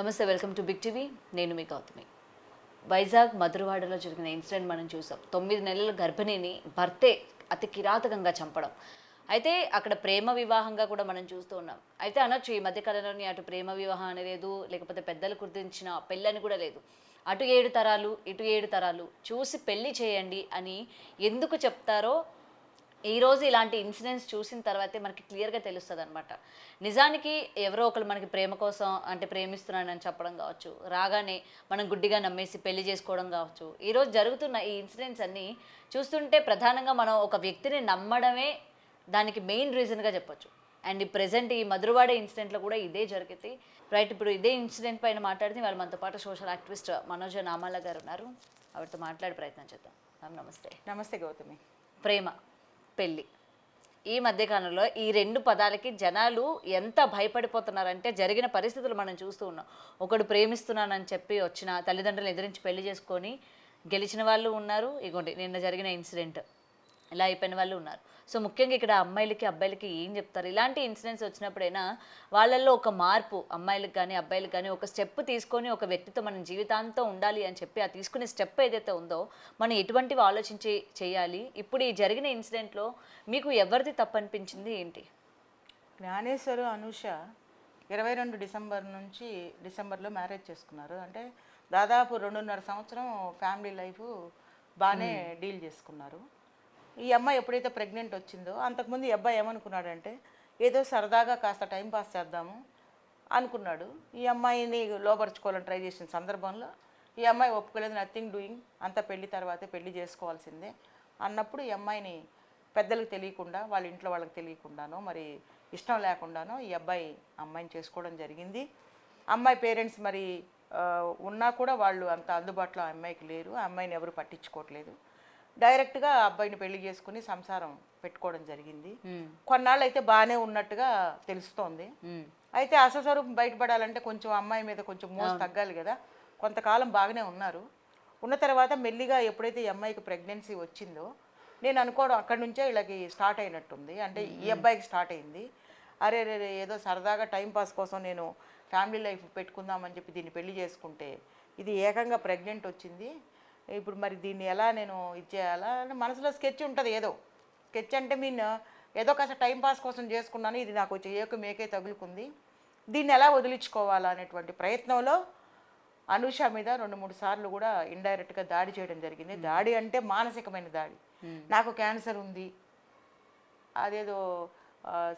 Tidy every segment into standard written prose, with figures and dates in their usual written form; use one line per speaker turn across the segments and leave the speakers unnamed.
నమస్తే, welcome to big TV. నేను మీ గౌతమి. వైజాగ్ మధురవాడలో జరిగిన ఇన్సిడెంట్ మనం చూసాం. 9 నెలల గర్భిణిని భర్తే అతి కిరాతకంగా చంపడం. అయితే అక్కడ ప్రేమ వివాహంగా కూడా మనం చూస్తూ ఉన్నాం. అయితే అనొచ్చు, ఈ మధ్యకాలంలోని అటు ప్రేమ వివాహం అని లేదు, లేకపోతే పెద్దలు గుర్తించిన పెళ్ళని కూడా లేదు. అటు 7 తరాలు, ఇటు 7 తరాలు చూసి పెళ్లి చేయండి అని ఎందుకు చెప్తారో ఈరోజు ఇలాంటి ఇన్సిడెంట్స్ చూసిన తర్వాతే మనకి క్లియర్గా తెలుస్తుంది అనమాట. నిజానికి ఎవరో ఒకరు మనకి ప్రేమ కోసం అంటే ప్రేమిస్తున్నానని చెప్పడం కావచ్చు, రాగానే మనం గుడ్డిగా నమ్మేసి పెళ్లి చేసుకోవడం కావచ్చు. ఈరోజు జరుగుతున్న ఈ ఇన్సిడెంట్స్ అన్నీ చూస్తుంటే ప్రధానంగా మనం ఒక వ్యక్తిని నమ్మడమే దానికి మెయిన్ రీజన్గా చెప్పొచ్చు. అండ్ ఈ ప్రజెంట్ ఈ మధురవాడ ఇన్సిడెంట్లో కూడా ఇదే జరిగింది. రైట్, ఇప్పుడు ఇదే ఇన్సిడెంట్ పైన మాట్లాడితే వాళ్ళు మనతో పాటు సోషల్ యాక్టివిస్ట్ మనోజ నామాల గారు ఉన్నారు. ఆవిడతో మాట్లాడే ప్రయత్నం చేద్దాం. మ్యామ్ నమస్తే.
నమస్తే గౌతమి.
ప్రేమ, పెళ్ళి, ఈ మధ్యకాలంలో ఈ 2 పదాలకి జనాలు ఎంత భయపడిపోతున్నారంటే జరిగిన పరిస్థితులు మనం చూస్తూ ఉన్నాం. ఒకడు ప్రేమిస్తున్నానని చెప్పి వచ్చిన తల్లిదండ్రులు ఎదిరించి పెళ్లి చేసుకొని గెలిచిన వాళ్ళు ఉన్నారు. ఇగోండి నిన్న జరిగిన ఇన్సిడెంట్ ఇలా అయిపోయిన వాళ్ళు ఉన్నారు. సో ముఖ్యంగా ఇక్కడ అమ్మాయిలకి అబ్బాయిలకి ఏం చెప్తారు? ఇలాంటి ఇన్సిడెంట్స్ వచ్చినప్పుడైనా వాళ్ళల్లో ఒక మార్పు, అమ్మాయిలకు కానీ అబ్బాయిలకు కానీ ఒక స్టెప్ తీసుకొని ఒక వ్యక్తితో మనం జీవితాంతం ఉండాలి అని చెప్పి ఆ తీసుకునే స్టెప్ ఏదైతే ఉందో మనం ఎటువంటివి ఆలోచించి చేయాలి. ఇప్పుడు ఈ జరిగిన ఇన్సిడెంట్లో మీకు ఎవరిది తప్పు అనిపించింది ఏంటి?
జ్ఞానేశ్వరు అనూష 22 డిసెంబర్ నుంచి డిసెంబర్లో మ్యారేజ్ చేసుకున్నారు. అంటే దాదాపు 2.5 సంవత్సరం ఫ్యామిలీ లైఫ్ బాగానే డీల్ చేసుకున్నారు. ఈ అమ్మాయి ఎప్పుడైతే ప్రెగ్నెంట్ వచ్చిందో అంతకుముందు ఈ అబ్బాయి ఏమనుకున్నాడంటే ఏదో సరదాగా కాస్త టైం పాస్ చేద్దాము అనుకున్నాడు. ఈ అమ్మాయిని లోపరుచుకోవాలని ట్రై చేసిన సందర్భంలో ఈ అమ్మాయి ఒప్పుకోలేదు. నథింగ్ డూయింగ్, అంతా పెళ్లి తర్వాతే పెళ్లి చేసుకోవాల్సిందే అన్నప్పుడు ఈ అమ్మాయిని పెద్దలకు తెలియకుండా, వాళ్ళ ఇంట్లో వాళ్ళకి తెలియకుండానో మరి ఇష్టం లేకుండానో ఈ అబ్బాయి అమ్మాయిని చేసుకోవడం జరిగింది. అమ్మాయి పేరెంట్స్ మరి ఉన్నా కూడా వాళ్ళు అంత అందుబాటులో ఆ అమ్మాయికి లేరు. ఆ అమ్మాయిని ఎవరు పట్టించుకోవట్లేదు. డైరెక్ట్గా అబ్బాయిని పెళ్లి చేసుకుని సంసారం పెట్టుకోవడం జరిగింది. కొన్నాళ్ళు అయితే బాగానే ఉన్నట్టుగా తెలుస్తోంది. అయితే అసస్వరూపం బయటపడాలంటే కొంచెం అమ్మాయి మీద కొంచెం మోసు తగ్గాలి కదా. కొంతకాలం బాగానే ఉన్నారు. ఉన్న తర్వాత మెల్లిగా ఎప్పుడైతే ఈ అమ్మాయికి ప్రెగ్నెన్సీ వచ్చిందో నేను అనుకోవడం అక్కడి నుంచే వీళ్ళకి స్టార్ట్ అయినట్టుంది. అంటే ఈ అబ్బాయికి స్టార్ట్ అయింది. అరే రే ఏదో సరదాగా టైంపాస్ కోసం నేను ఫ్యామిలీ లైఫ్ పెట్టుకుందామని చెప్పి దీన్ని పెళ్లి చేసుకుంటే ఇది ఏకంగా ప్రెగ్నెంట్ వచ్చింది. ఇప్పుడు మరి దీన్ని ఎలా నేను ఇది చేయాలా అని మనసులో స్కెచ్ ఉంటుంది. ఏదో స్కెచ్ అంటే ఏదో కాస్త టైంపాస్ కోసం చేసుకున్నాను, ఇది నాకు చేయకు మేకే తగులుకుంది, దీన్ని ఎలా వదిలించుకోవాలా అనేటువంటి ప్రయత్నంలో అనూష మీద 2-3 సార్లు కూడా ఇండైరెక్ట్గా దాడి చేయడం జరిగింది. దాడి అంటే మానసికమైన దాడి. నాకు క్యాన్సర్ ఉంది, అదేదో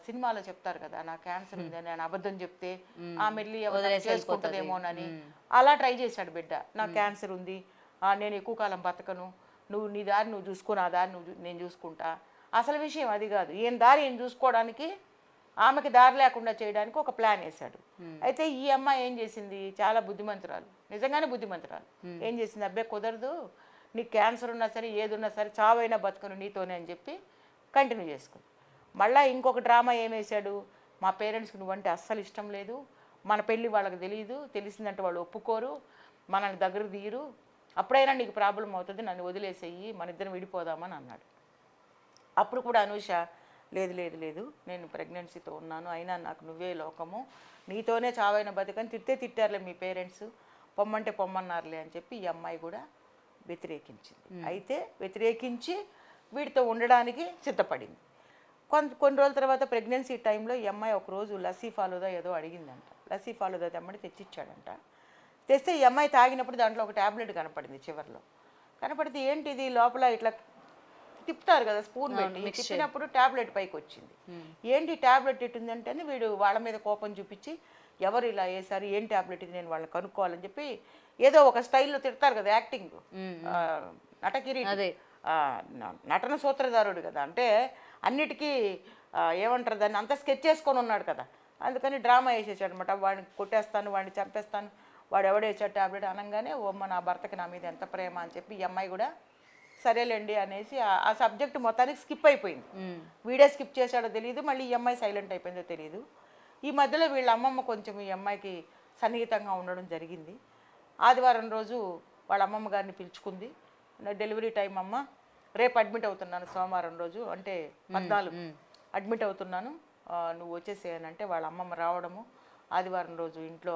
సినిమాలో చెప్తారు కదా, నాకు క్యాన్సర్ ఉంది అని నేను అబద్ధం చెప్తే ఆమె వెళ్ళి చేసుకుంటుందేమోనని అలా ట్రై చేశాడు బిడ్డ. నాకు క్యాన్సర్ ఉంది, నేను ఎక్కువ కాలం బతకను, నువ్వు నీ దారి నువ్వు చూసుకో, నా దారి నేను చూసుకుంటా. అసలు విషయం అది కాదు. ఈయన దారి ఈయన చూసుకోవడానికి, ఆమెకి దారి లేకుండా చేయడానికి ఒక ప్లాన్ వేశాడు. అయితే ఈ అమ్మాయి ఏం చేసింది, చాలా బుద్ధిమంతురాలు, నిజంగానే బుద్ధిమంతురాలు. ఏం చేసింది, అబ్బాయి కుదరదు, నీకు క్యాన్సర్ ఉన్నా సరే ఏది ఉన్నా సరే చావైనా బతకను నీతోనే అని చెప్పి కంటిన్యూ చేసుకుంది. మళ్ళీ ఇంకొక డ్రామా ఏమేశాడు, మా పేరెంట్స్కి నువ్వంటే అస్సలు ఇష్టం లేదు, మన పెళ్ళి వాళ్ళకి తెలియదు, తెలిసిందంటే వాళ్ళు ఒప్పుకోరు, మనల్ని దగ్గర తీయరు, అప్పుడైనా నీకు ప్రాబ్లం అవుతుంది, నన్ను వదిలేసేయి, మన ఇద్దరం విడిపోదామని అన్నాడు. అప్పుడు కూడా అనూష లేదు లేదు లేదు, నేను ప్రెగ్నెన్సీతో ఉన్నాను, అయినా నాకు నువ్వే లోకము, నీతోనే చావైన బతికని తిట్టారులే మీ పేరెంట్స్, పొమ్మంటే పొమ్మన్నారులే అని చెప్పి ఈ అమ్మాయి కూడా వ్యతిరేకించింది. అయితే వ్యతిరేకించి వీడితో ఉండడానికి సిద్ధపడింది. కొన్ని రోజుల తర్వాత ప్రెగ్నెన్సీ టైంలో ఈ అమ్మాయి ఒకరోజు లస్సీ ఫాలుదా ఏదో అడిగిందంట. లస్సీ ఫాలుదా తెమ్మని తెచ్చిచ్చాడంట. తెస్తే ఈ అమ్మాయి తాగినప్పుడు దాంట్లో ఒక ట్యాబ్లెట్ కనపడింది. చివరిలో కనపడితే ఏంటి ఇది, లోపల ఇట్లా తిప్పుతారు కదా స్పూన్ పెట్టి, తిప్పినప్పుడు ట్యాబ్లెట్ పైకి వచ్చింది. ఏంటి ట్యాబ్లెట్ ఇట్టుందంటే వీడు వాళ్ళ మీద కోపం చూపించి ఎవరు ఇలా వేసారు, ఏం ట్యాబ్లెట్ ఇది, నేను వాళ్ళని కనుక్కోవాలని చెప్పి ఏదో ఒక స్టైల్లో తిడతారు కదా, యాక్టింగ్ నటకిరి, నటన సూత్రధారుడు కదా, అంటే అన్నిటికీ ఏమంటారు దాన్ని అంతా స్కెచ్ చేసుకొని ఉన్నాడు కదా, అందుకని డ్రామా వేసేసాడు అనమాట. వాడిని కొట్టేస్తాను, వాడిని చంపేస్తాను, వాడు ఎవడేసాడు ట్యాబ్లెట్ అనగానే ఓమ్మ నా భర్తకి నా మీద ఎంత ప్రేమ అని చెప్పి ఈ అమ్మాయి కూడా సరేలేండి అనేసి ఆ సబ్జెక్ట్ మొత్తానికి స్కిప్ అయిపోయింది. వీడే స్కిప్ చేశాడో తెలియదు, మళ్ళీ ఈ అమ్మాయి సైలెంట్ అయిపోయిందో తెలియదు. ఈ మధ్యలో వీళ్ళ అమ్మమ్మ కొంచెం ఈ అమ్మాయికి సన్నిహితంగా ఉండడం జరిగింది. ఆదివారం రోజు వాళ్ళ అమ్మమ్మ గారిని పిలుచుకుంది. డెలివరీ టైం అమ్మ, రేపు అడ్మిట్ అవుతున్నాను, సోమవారం రోజు అంటే 14 అడ్మిట్ అవుతున్నాను, నువ్వు వచ్చేసేయనంటే వాళ్ళ అమ్మమ్మ రావడము, ఆదివారం రోజు ఇంట్లో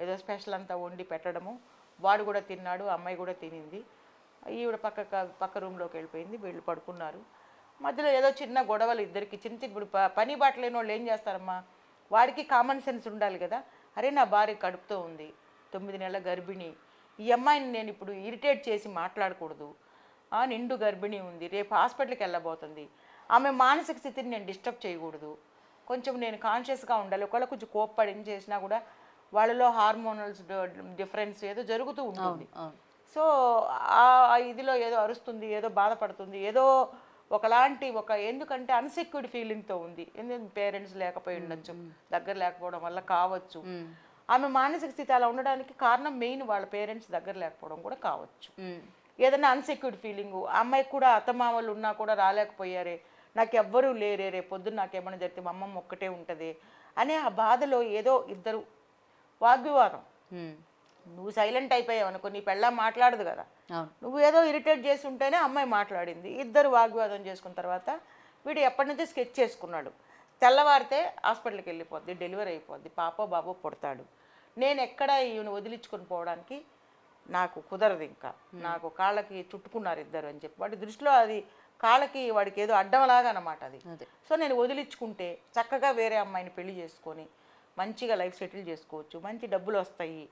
ఏదో స్పెషల్ అంతా వండి పెట్టడము, వాడు కూడా తిన్నాడు, అమ్మాయి కూడా తినింది. ఈవిడ పక్క రూమ్లోకి వెళ్ళిపోయింది, వీళ్ళు పడుకున్నారు. మధ్యలో ఏదో చిన్న గొడవలు ఇద్దరికి, చిన్న ఇప్పుడు పని బాట లేని వాళ్ళు ఏం చేస్తారమ్మా, వాడికి కామన్ సెన్స్ ఉండాలి కదా. అరే నా భార్య కడుపుతో ఉంది, 9 నెలల గర్భిణి, ఈ అమ్మాయిని నేను ఇప్పుడు ఇరిటేట్ చేసి మాట్లాడకూడదు, నిండు గర్భిణి ఉంది, రేపు హాస్పిటల్కి వెళ్ళబోతుంది, ఆమె మానసిక స్థితిని నేను డిస్టర్బ్ చేయకూడదు, కొంచెం నేను కాన్షియస్గా ఉండాలి. ఒకవేళ కొంచెం కోప్పడి చేసినా కూడా వాళ్ళలో హార్మోనల్స్ డిఫరెన్స్ ఏదో జరుగుతూ ఉంటుంది. సో ఆ ఇదిలో ఏదో అరుస్తుంది, ఏదో బాధపడుతుంది, ఏదో ఒకలాంటి ఎందుకంటే అన్సెక్యూర్డ్ ఫీలింగ్తో ఉంది. ఎందుకంటే పేరెంట్స్ లేకపోయి ఉండొచ్చు, దగ్గర లేకపోవడం వల్ల కావచ్చు. ఆమె మానసిక స్థితి అలా ఉండడానికి కారణం మెయిన్ వాళ్ళ పేరెంట్స్ దగ్గర లేకపోవడం కూడా కావచ్చు. ఏదైనా అన్సెక్యూర్డ్ ఫీలింగు, అమ్మాయికి కూడా అత్తమామలు ఉన్నా కూడా రాలేకపోయారే, నాకు ఎవ్వరూ లేరే, రేపు పొద్దున్న నాకేమైనా జరిగితే మా అమ్మమ్మ ఒక్కటే ఉంటుంది అనే ఆ బాధలో ఏదో ఇద్దరు వాగ్వివాదం. నువ్వు సైలెంట్ అయిపోయావు అనుకో, నీ పెళ్ళాం మాట్లాడదు కదా, నువ్వు ఏదో ఇరిటేట్ చేసి ఉంటేనే అమ్మాయి మాట్లాడింది. ఇద్దరు వాగ్వివాదం చేసుకున్న తర్వాత వీడు ఎప్పటి నుంచో స్కెచ్ చేసుకున్నాడు. తెల్లవారితే హాస్పిటల్కి వెళ్ళిపోద్ది, డెలివరీ అయిపోద్ది, పాపో బాబో పుడతాడు. నేను ఎక్కడ ఈయన వదిలించుకొని పోవడానికి నాకు కుదరదు, ఇంకా నాకు కాళ్ళకి చుట్టుకున్నారు ఇద్దరు అని చెప్పి వాడి దృష్టిలో అది కాళ్ళకి వాడికి ఏదో అడ్డంలాగా అన్నమాట అది. సో నేను వదిలించుకుంటే చక్కగా వేరే అమ్మాయిని పెళ్లి చేసుకొని మంచిగా లైఫ్ సెటిల్ చేసుకోవచ్చు, మంచి డబ్బులు వస్తాయి,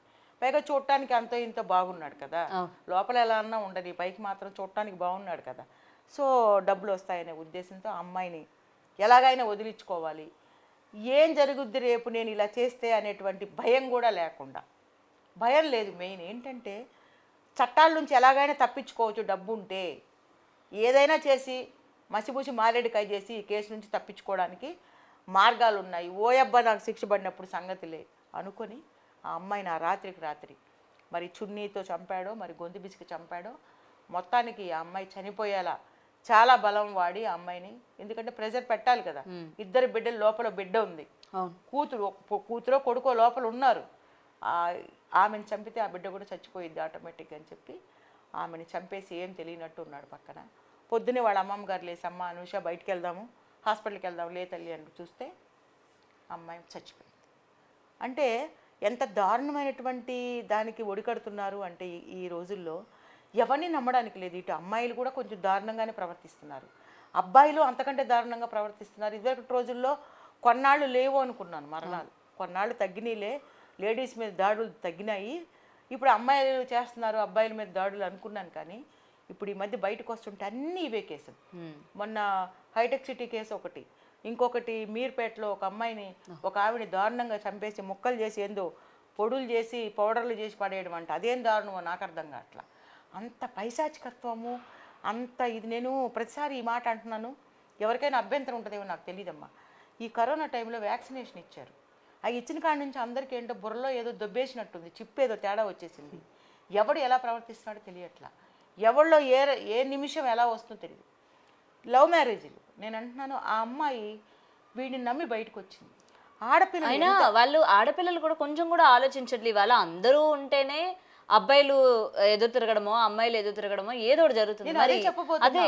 పైగా చూడటానికి అంతో ఇంతో బాగున్నాడు కదా, లోపల ఎలా అన్నా ఉండదు, పైకి మాత్రం చూడటానికి బాగున్నాడు కదా, సో డబ్బులు వస్తాయనే ఉద్దేశంతో అమ్మాయిని ఎలాగైనా వదిలించుకోవాలి. ఏం జరుగుద్ది రేపు నేను ఇలా చేస్తే అనేటువంటి భయం కూడా లేకుండా, భయం లేదు. మెయిన్ ఏంటంటే చట్టాల నుంచి ఎలాగైనా తప్పించుకోవచ్చు, డబ్బు ఉంటే ఏదైనా చేసి మసిపూసి మారేడుకాయ చేసి ఈ కేసు నుంచి తప్పించుకోవడానికి మార్గాలు ఉన్నాయి. ఓయబ్బా నాకు శిక్ష పడినప్పుడు సంగతిలే అనుకొని ఆ అమ్మాయిని ఆ రాత్రికి రాత్రి మరి చున్నీతో చంపాడో, మరి గొంతు బిసికి చంపాడో, మొత్తానికి ఆ అమ్మాయి చనిపోయేలా చాలా బలం వాడి ఆ అమ్మాయిని, ఎందుకంటే ప్రెజర్ పెట్టాలి కదా, ఇద్దరు బిడ్డలు, లోపల బిడ్డ ఉంది, కూతురో కొడుకో లోపల ఉన్నారు, ఆమెను చంపితే ఆ బిడ్డ కూడా చచ్చిపోయిద్ది ఆటోమేటిక్గా అని చెప్పి ఆమెను చంపేసి ఏం తెలియనట్టు ఉన్నాడు పక్కన. పొద్దున్నే వాళ్ళ అమ్మమ్మ గారు లేసి, అమ్మ అనుష బయటికి వెళ్దాము, హాస్పిటల్కి వెళ్దాము, లే తల్లి అని చూస్తే అమ్మాయి చచ్చిపోయింది. అంటే ఎంత దారుణమైనటువంటి దానికి ఒడికడుతున్నారు అంటే ఈ రోజుల్లో ఎవరిని నమ్మడానికి లేదు. ఇటు అమ్మాయిలు కూడా కొంచెం దారుణంగానే ప్రవర్తిస్తున్నారు, అబ్బాయిలు అంతకంటే దారుణంగా ప్రవర్తిస్తున్నారు. ఇదివరకటి రోజుల్లో కొన్నాళ్ళు లేవు అనుకున్నాను మరణాలు, కొన్నాళ్ళు తగ్గినాయిలే, లేడీస్ మీద దాడులు తగ్గినాయి, ఇప్పుడు అమ్మాయిలు చేస్తున్నారు అబ్బాయిల మీద దాడులు అనుకున్నాను. కానీ ఇప్పుడు ఈ మధ్య బయటకు వస్తుంటే అన్నీ ఇవే కేసులు. మొన్న హైటెక్ సిటీ కేసు ఒకటి, ఇంకొకటి మీర్పేటలో ఒక అమ్మాయిని, ఒక ఆవిడ దారుణంగా చంపేసి ముక్కలు చేసి ఏందో పొడులు చేసి పౌడర్లు చేసి పడేయడం అంటే అదేం దారుణమో నాకు అర్థం కావట్లా. అంత పైశాచికత్వము, అంత ఇది. నేను ప్రతిసారి ఈ మాట అంటున్నాను, ఎవరికైనా అభ్యంతరం ఉంటుందేమో నాకు తెలియదమ్మా. ఈ కరోనా టైంలో వ్యాక్సినేషన్ ఇచ్చారు, అవి ఇచ్చిన కాడి నుంచి అందరికీ ఏంటో బుర్రలో ఏదో దొబ్బేసినట్టుంది, చిప్పు ఏదో తేడా వచ్చేసింది, ఎవడు ఎలా ప్రవర్తిస్తున్నాడో తెలియట్లా, ఎవరిలో ఏ నిమిషం ఎలా వస్తుందో తెలియదు. లవ్ మ్యారేజీలు నేను అంటున్నాను, ఆ అమ్మాయి వీడిని నమ్మి బయటకు వచ్చింది. ఆడపిల్ల
అయినా వాళ్ళు ఆడపిల్లలు కూడా కొంచెం కూడా ఆలోచించట్లేదు. వాళ్ళ అందరూ ఉంటేనే అబ్బాయిలు ఎదురు తిరగడమో, అమ్మాయిలు ఎదురు తిరగడమో ఏదో ఒకటి జరుగుతుంది.
అదే చెప్పబోతున్నా,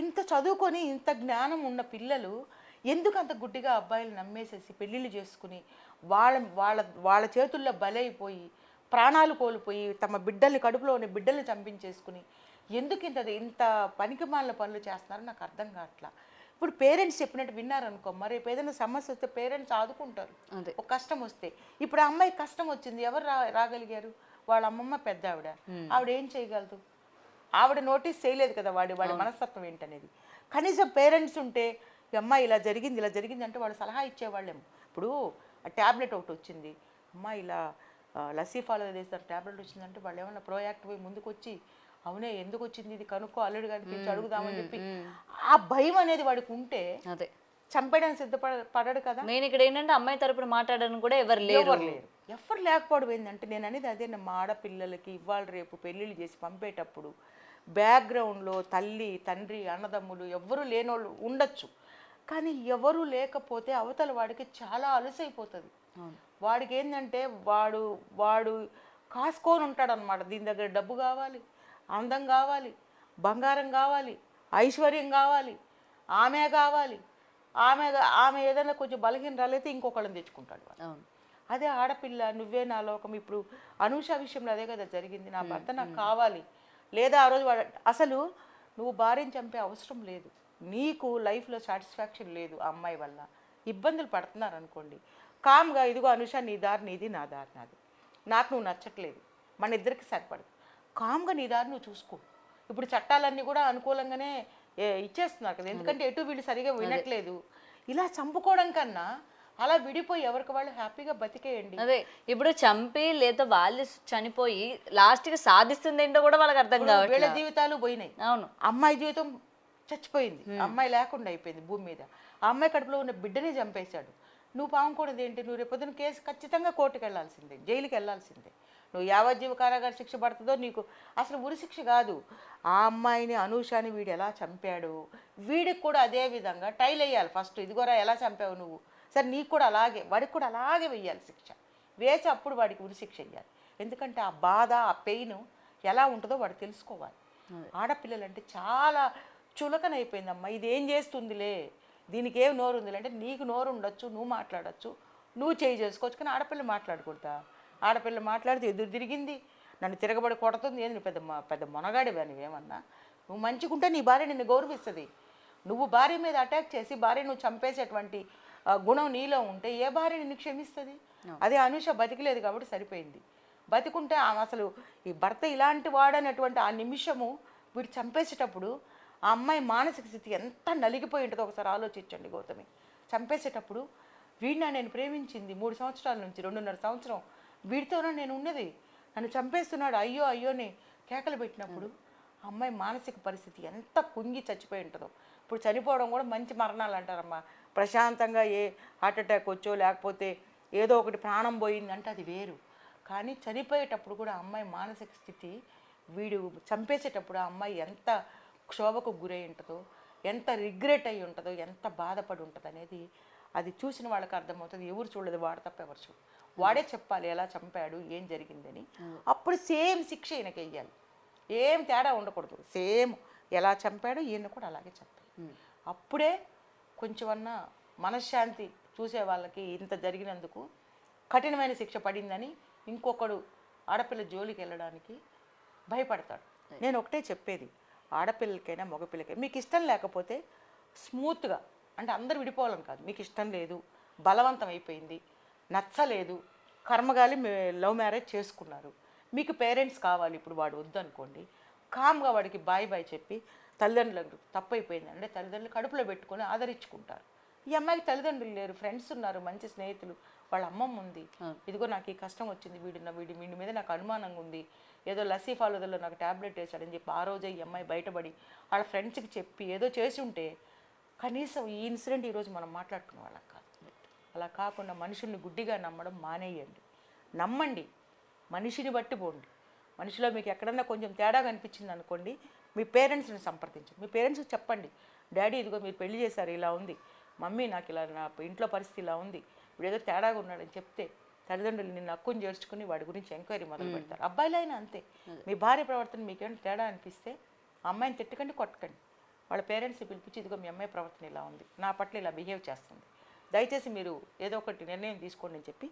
ఇంత చదువుకొని ఇంత జ్ఞానం ఉన్న పిల్లలు ఎందుకు అంత గుడ్డిగా అబ్బాయిలు నమ్మేసేసి పెళ్ళిళ్ళు చేసుకుని వాళ్ళ వాళ్ళ వాళ్ళ చేతుల్లో బలైపోయి ప్రాణాలు కోల్పోయి తమ బిడ్డల్ని, కడుపులో ఉన్న బిడ్డల్ని చంపించేసుకుని ఎందుకు ఇంత పనికిమాలిన పనులు చేస్తున్నారో నాకు అర్థం కావట్లా. ఇప్పుడు పేరెంట్స్ చెప్పినట్టు విన్నారనుకో, మరి రేపు ఏదైనా సమస్య వస్తే పేరెంట్స్ ఆదుకుంటారు. ఒక కష్టం వస్తే, ఇప్పుడు ఆ అమ్మాయికి కష్టం వచ్చింది, ఎవరు రాగలిగారు? వాళ్ళ అమ్మమ్మ పెద్ద ఆవిడ ఏం చేయగలదు? ఆవిడ నోటీస్ చేయలేదు కదా వాడి మనస్తత్వం ఏంటనేది. కనీసం పేరెంట్స్ ఉంటే అమ్మ ఇలా జరిగింది అంటే వాళ్ళు సలహా ఇచ్చేవాళ్ళేమో. ఇప్పుడు ఆ ట్యాబ్లెట్ ఒకటి వచ్చింది, అమ్మ ఇలా లస్సీ ఫాలో చేస్తారు, ట్యాబ్లెట్ వచ్చిందంటే వాళ్ళు ఏమన్నా ప్రోయాక్టివ్ అయి ముందుకు వచ్చి అవునే ఎందుకు వచ్చింది ఇది కనుక్కో, అల్లుడు కనిపించి అడుగుదామని చెప్పి ఆ భయం అనేది వాడికి ఉంటే
అదే
చంపేయడానికి సిద్ధపడడు కదా.
నేను ఇక్కడ ఏంటంటే అమ్మాయి తరపున మాట్లాడడానికి కూడా ఎవరు
లేకపోవడం ఏంటంటే నేను అనేది అదే, మా ఆడపిల్లలకి ఇవాళ రేపు పెళ్ళిళ్ళు చేసి పంపేటప్పుడు బ్యాక్గ్రౌండ్లో తల్లి, తండ్రి, అన్నదమ్ములు ఎవ్వరూ లేనోళ్ళు ఉండొచ్చు, కానీ ఎవరు లేకపోతే అవతల వాడికి చాలా అలసైపోతుంది. వాడికి ఏంటంటే వాడు కాసుకొని ఉంటాడు అనమాట. దీని దగ్గర డబ్బు కావాలి, అందం కావాలి, బంగారం కావాలి, ఐశ్వర్యం కావాలి, ఆమె కావాలి, ఆమె ఏదైనా కొంచెం బలహీనరాలైతే ఇంకొకళ్ళని తెచ్చుకుంటాడు. అదే ఆడపిల్ల నువ్వే నా లోకం. ఇప్పుడు అనూష విషయంలో అదే కదా జరిగింది. నా భర్త నాకు కావాలి, లేదా ఆ రోజు అసలు నువ్వు భార్యను చంపే అవసరం లేదు. నీకు లైఫ్లో సాటిస్ఫాక్షన్ లేదు ఆ అమ్మాయి వల్ల, ఇబ్బందులు పడుతున్నారు అనుకోండి, కామ్గా ఇదిగో అనూష నీ దారి నీది, నా దారి నాది, నాకు నువ్వు నచ్చట్లేదు, మన ఇద్దరికి సరిపడదు, కామ్గా నీ దారి నువ్వు చూసుకో. ఇప్పుడు చట్టాలన్నీ కూడా అనుకూలంగానే ఇచ్చేస్తున్నారు కదా, ఎందుకంటే ఎటు వీళ్ళు సరిగా వినట్లేదు. ఇలా చంపుకోవడం కన్నా అలా విడిపోయి ఎవరికి వాళ్ళు హ్యాపీగా బతికేయండి.
అదే ఇప్పుడు చంపి లేదా వాళ్ళు చనిపోయి లాస్ట్కి సాధిస్తుంది ఏంటో కూడా వాళ్ళకి అర్థం కావట్లేదు.
వీళ్ళ జీవితాలు పోయినాయి.
అవును,
అమ్మాయి జీవితం చచ్చిపోయింది, అమ్మాయి లేకుండా అయిపోయింది భూమి మీద. ఆ అమ్మాయి కడుపులో ఉన్న బిడ్డని చంపేశాడు. నువ్వు పాముకూడదు ఏంటి? నువ్వు రేపొద్దున కేసు ఖచ్చితంగా కోర్టుకు వెళ్ళాల్సిందే, జైలుకి వెళ్ళాల్సిందే. నువ్వు యావజ్జీవ కారాగార శిక్ష పడుతుందో నీకు అసలు ఉరి శిక్ష కాదు. ఆ అమ్మాయిని అనూషాని వీడు ఎలా చంపాడు, వీడికి కూడా అదే విధంగా టైల్ వేయాలి ఫస్ట్. ఇదిగోరా ఎలా చంపావు నువ్వు, సరే నీకు కూడా అలాగే, వాడికి కూడా అలాగే వెయ్యాలి శిక్ష. వేసి అప్పుడు వాడికి ఉరి శిక్ష వేయాలి. ఎందుకంటే ఆ బాధ ఆ పెయిన్ ఎలా ఉంటుందో వాడు తెలుసుకోవాలి. ఆడపిల్లలు అంటే చాలా చులకనైపోయిందమ్మా. ఇది ఏం చేస్తుందిలే, దీనికి ఏం నోరు ఉందిలే అంటే, నీకు నోరు ఉండొచ్చు, నువ్వు మాట్లాడచ్చు, నువ్వు చేయి చేసుకోవచ్చు, కానీ ఆడపిల్ల మాట్లాడకూడదా? ఆడపిల్ల మాట్లాడితే ఎదురు తిరిగింది, నన్ను తిరగబడి కొడుతుంది. ఏంది పెద్ద మొనగాడివా నువ్వేమన్నా? నువ్వు మంచిగుంటే నీ భార్య నిన్ను గౌరవిస్తుంది. నువ్వు భార్య మీద అటాక్ చేసి భార్య నువ్వు చంపేసేటువంటి గుణం నీలో ఉంటే ఏ భార్య నిన్ను క్షమిస్తుంది? అదే అనూష బతికలేదు కాబట్టి సరిపోయింది. బతికుంటే అసలు ఈ భర్త ఇలాంటి వాడనేటువంటి ఆ నిమిషము వీడు చంపేసేటప్పుడు ఆ అమ్మాయి మానసిక స్థితి ఎంత నలిగిపోయి ఉంటుందో ఒకసారి ఆలోచించండి గౌతమి. చంపేసేటప్పుడు వీడిని నేను ప్రేమించింది 3 సంవత్సరాల నుంచి 2.5 సంవత్సరం వీడితోనే నేను ఉన్నది, నన్ను చంపేస్తున్నాడు అయ్యో అయ్యోని కేకలు పెట్టినప్పుడు అమ్మాయి మానసిక పరిస్థితి ఎంత కుంగి చచ్చిపోయి ఉంటుందో. ఇప్పుడు చనిపోవడం కూడా మంచి మరణాలు అంటారమ్మా. ప్రశాంతంగా ఏ హార్ట్ అటాక్ వచ్చో లేకపోతే ఏదో ఒకటి ప్రాణం పోయిందంటే అది వేరు. కానీ చనిపోయేటప్పుడు కూడా అమ్మాయి మానసిక స్థితి, వీడు చంపేసేటప్పుడు ఆ అమ్మాయి ఎంత క్షోభకు గురై ఉంటుందో, ఎంత రిగ్రెట్ అయి ఉంటుందో, ఎంత బాధపడి ఉంటుంది అనేది అది చూసిన వాళ్ళకి అర్థమవుతుంది. ఎవరు చూడలేదు, వాడు తప్ప ఎవరు చూడు. వాడే చెప్పాలి ఎలా చంపాడు ఏం జరిగిందని. అప్పుడు సేమ్ శిక్ష ఈయనకి వెయ్యాలి, ఏం తేడా ఉండకూడదు. సేమ్ ఎలా చంపాడు ఈయన కూడా అలాగే చంపాలి. అప్పుడే కొంచెమన్నా మనశ్శాంతి చూసే వాళ్ళకి ఇంత జరిగినందుకు కఠినమైన శిక్ష పడిందని ఇంకొకడు ఆడపిల్ల జోలికి వెళ్ళడానికి భయపడతాడు. నేను ఒకటే చెప్పేది, ఆడపిల్లలకైనా మగపిల్లకైనా మీకు ఇష్టం లేకపోతే స్మూత్గా, అంటే అందరూ విడిపోవాలని కాదు, మీకు ఇష్టం లేదు, బలవంతం అయిపోయింది, నచ్చలేదు, కర్మగాలి లవ్ మ్యారేజ్ చేసుకున్నారు, మీకు పేరెంట్స్ కావాలి, ఇప్పుడు వాడు వద్దు అనుకోండి, కామ్గా వాడికి బాయ్ బాయ్ చెప్పి తల్లిదండ్రులకు తప్పైపోయింది అంటే తల్లిదండ్రులు కడుపులో పెట్టుకొని ఆదరించుకుంటారు. ఈ అమ్మాయికి తల్లిదండ్రులు లేరు, ఫ్రెండ్స్ ఉన్నారు, మంచి స్నేహితులు, వాళ్ళ అమ్మమ్మ ఉంది, ఇదిగో నాకు ఈ కష్టం వచ్చింది, వీడి మీద నాకు అనుమానంగా ఉంది, ఏదో లస్సీ ఫాలోదల్లో నాకు ట్యాబ్లెట్ వేసాడని చెప్పి ఆ రోజే ఈ అమ్మాయి బయటపడి వాళ్ళ ఫ్రెండ్స్కి చెప్పి ఏదో చేసి ఉంటే కనీసం ఈ ఇన్సిడెంట్ ఈరోజు మనం మాట్లాడుకునే వాళ్ళం కాదు. అలా కాకుండా మనుషుల్ని గుడ్డిగా నమ్మడం మానేయండి. నమ్మండి, మనిషిని బట్టి పోండి. మనిషిలో మీకు ఎక్కడన్నా కొంచెం తేడా కనిపించింది అనుకోండి, మీ పేరెంట్స్ని సంప్రదించండి. మీ పేరెంట్స్కి చెప్పండి, డాడీ ఇదిగో మీరు పెళ్లి చేశారు ఇలా ఉంది, మమ్మీ నాకు ఇలా నా ఇంట్లో పరిస్థితి ఇలా ఉంది, ఇప్పుడు ఏదో తేడాగా ఉన్నాడని చెప్తే తల్లిదండ్రులు నిన్ను హక్కుని చేర్చుకుని వాడి గురించి ఎంక్వైరీ మొదలు పెడతారు. అబ్బాయిలైనా అంతే. మీ భార్య ప్రవర్తన మీకేమైనా తేడా అనిపిస్తే అమ్మాయిని తిట్టకండి, కొట్టకండి. వాళ్ళ పేరెంట్స్ని పిలిపించి ఇదిగో మీ అమ్మాయి ప్రవర్తన ఇలా ఉంది, నా పట్ల ఇలా బిహేవ్ చేస్తుంది, దయచేసి మీరు ఏదో ఒకటి నిర్ణయం తీసుకోండి అని చెప్పి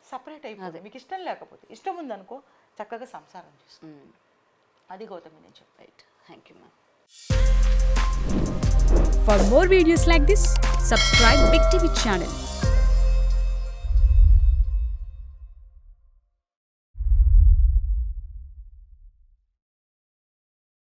సపరేట్ అయిపోతుంది. మీకు ఇష్టం లేకపోతే, ఇష్టం ఉందనుకో చక్కగా సంసారం చేసుకోండి. అది గౌతమి నేను చెప్పాను.
Thank you ma'am.
For more videos like this, subscribe Big TV channel.